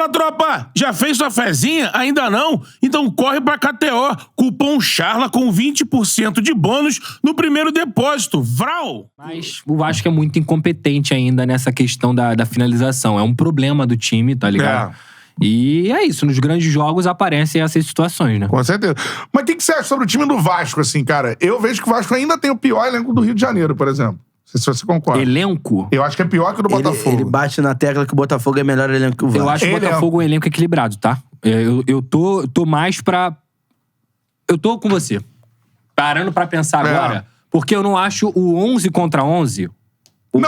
Fala, tropa! Já fez sua fezinha? Ainda não? Então corre pra KTO. Cupom CHARLA com 20% de bônus no primeiro depósito. Vral! Mas o Vasco é muito incompetente ainda nessa questão da finalização. É um problema do time, tá ligado? E é isso, nos grandes jogos aparecem essas situações, né? Com certeza. Mas o que você acha sobre o time do Vasco, assim, cara? Eu vejo que o Vasco ainda tem o pior elenco do Rio de Janeiro, por exemplo. Não sei se você concorda. Elenco? Eu acho que é pior que o do Botafogo. Ele bate na tecla que o Botafogo é melhor elenco que o Vasco. Eu acho o Botafogo um elenco equilibrado, tá? Eu tô mais pra... Eu tô com você. Parando pra pensar agora, porque eu não acho o 11 contra 11...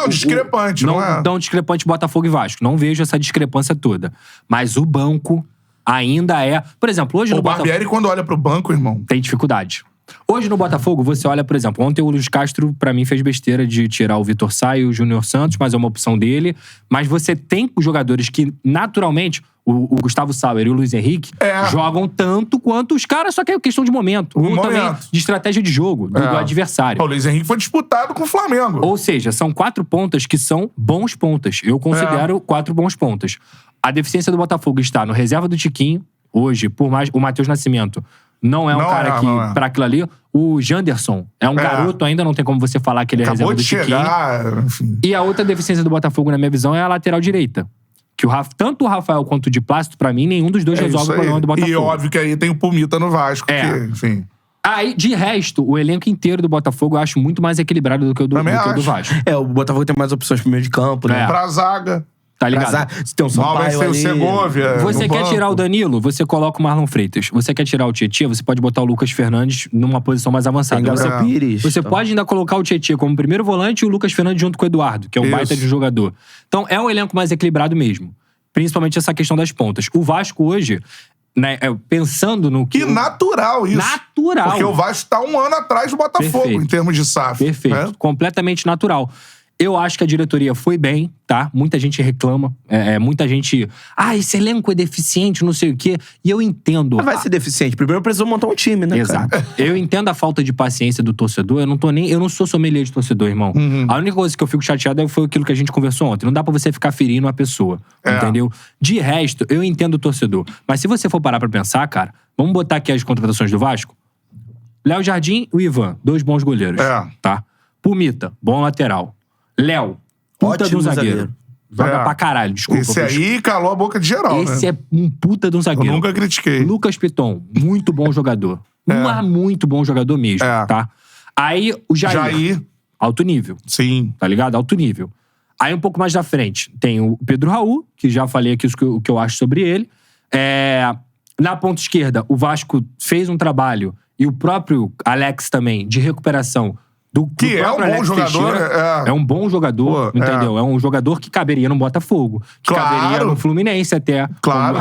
discrepante, não é? Não discrepante Botafogo e Vasco. Não vejo essa discrepância toda. Mas o banco ainda é... Por exemplo, hoje no Botafogo... O Barbieri, quando olha pro banco, irmão... Tem dificuldade. Hoje no Botafogo, você olha, por exemplo, ontem o Luiz Castro, pra mim, fez besteira de tirar o Vitor Sá e o Júnior Santos, mas é uma opção dele. Mas você tem os jogadores que, naturalmente, o Gustavo Sauer e o Luiz Henrique jogam tanto quanto os caras, só que é questão de momento. Também de estratégia de jogo, do adversário. O Luiz Henrique foi disputado com o Flamengo. Ou seja, são 4 pontas que são bons pontas. Eu considero 4 bons pontas. A deficiência do Botafogo está no reserva do Tiquinho, hoje, por mais o Matheus Nascimento. Não é um cara que, pra aquilo ali. O Janderson é um garoto ainda, não tem como você falar que ele é reserva do Tiquinho. Enfim. E a outra deficiência do Botafogo, na minha visão, é a lateral direita. Que tanto o Rafael quanto o Di Plácido, pra mim, nenhum dos dois resolve o problema do Botafogo. E óbvio que aí tem o Pumita no Vasco, que, enfim... Aí, de resto, o elenco inteiro do Botafogo eu acho muito mais equilibrado do que o do Vasco. O Botafogo tem mais opções pro meio de campo, né? Pra zaga... Tá ligado? Se tem um Sampaio ali... o Segovia. Você quer tirar o Danilo, você coloca o Marlon Freitas. Você quer tirar o Tietchan, você pode botar o Lucas Fernandes numa posição mais avançada. Tem Gabriel Pires. Você pode ainda colocar o Tietchan como primeiro volante e o Lucas Fernandes junto com o Eduardo, que é um baita de jogador. Então, é um elenco mais equilibrado mesmo. Principalmente essa questão das pontas. O Vasco hoje, né, pensando no que... E natural isso. Natural. Porque o Vasco tá 1 ano atrás do Botafogo, em termos de SAF. Perfeito. Né? Completamente natural. Eu acho que a diretoria foi bem, tá? Muita gente reclama. Muita gente... esse elenco é deficiente, não sei o quê. E eu entendo... Mas vai ser deficiente. Primeiro precisou montar um time, né, Exato. cara? Eu entendo a falta de paciência do torcedor. Eu não sou sommelier de torcedor, irmão. A única coisa que eu fico chateado foi aquilo que a gente conversou ontem. Não dá pra você ficar ferindo uma pessoa. Entendeu? De resto, eu entendo o torcedor. Mas se você for parar pra pensar, cara... Vamos botar aqui as contratações do Vasco. Léo Jardim e o Ivan. 2 bons goleiros. Tá? Pumita, bom lateral. Léo, puta de um zagueiro. Joga pra caralho, desculpa. Esse aí calou a boca de geral, Esse é um puta de um zagueiro. Eu nunca critiquei. Lucas Piton, muito bom jogador. Muito bom jogador mesmo, tá? Aí, o Jair. Alto nível. Sim. Tá ligado? Alto nível. Aí, um pouco mais da frente, tem o Pedro Raul, que já falei aqui o que eu acho sobre ele. Na ponta esquerda, o Vasco fez um trabalho, e o próprio Alex também, de recuperação que é um bom jogador. É um bom jogador, entendeu? É um jogador que caberia no Botafogo. Que caberia no Fluminense até. Claro.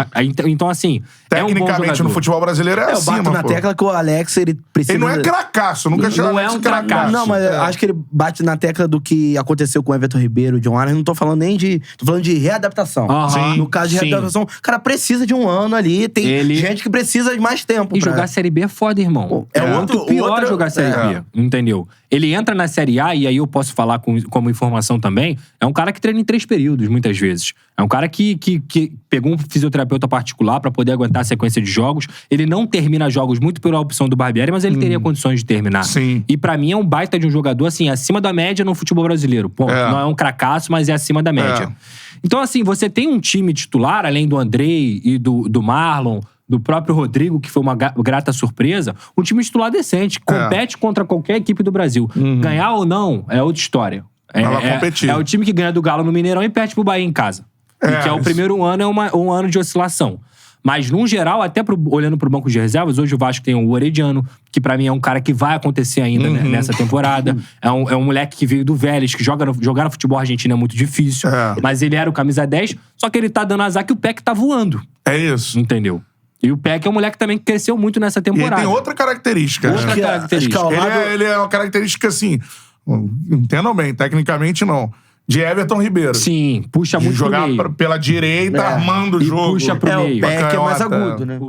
Então, assim, tecnicamente, no futebol brasileiro é acima, eu bato na tecla que o Alex, ele precisa... Ele não é cracaço, nunca chegou Não é um cracaço. Não, mas acho que ele bate na tecla do que aconteceu com o Everton Ribeiro, o John Arnes. Não tô falando nem de... Tô falando de readaptação. No caso de readaptação, o cara precisa de 1 ano ali. Tem gente que precisa de mais tempo. E jogar Série B é foda, irmão. É outro pior jogar Série B, entendeu? Ele entra na Série A, e aí eu posso falar como informação também, é um cara que treina em 3 períodos, muitas vezes. É um cara que pegou um fisioterapeuta particular pra poder aguentar a sequência de jogos. Ele não termina jogos muito pela opção do Barbieri, mas ele teria condições de terminar. Sim. E pra mim é um baita de um jogador, assim, acima da média no futebol brasileiro. Ponto. Não é um cracaço, mas é acima da média. Então, assim, você tem um time titular, além do Andrei e do Marlon, do próprio Rodrigo, que foi uma grata surpresa, um time titular decente. Compete contra qualquer equipe do Brasil. Ganhar ou não é outra história. É o time que ganha do Galo no Mineirão e perde pro Bahia em casa. Que é o primeiro ano, é um ano de oscilação. Mas, num geral, até olhando pro banco de reservas, hoje o Vasco tem o Orediano, que pra mim é um cara que vai acontecer ainda nessa temporada. É um moleque que veio do Vélez, que jogar no futebol argentino é muito difícil. Mas ele era o camisa 10, só que ele tá dando azar que o Peck tá voando. É isso. Entendeu? E o Peck é um moleque também que cresceu muito nessa temporada. E ele tem outra característica. Ele é uma característica, assim... Entendam bem, tecnicamente não. De Everton Ribeiro. Sim, puxa muito jogar pro meio. Pela direita, armando o jogo. Puxa pro meio. O Peck é mais agudo, né?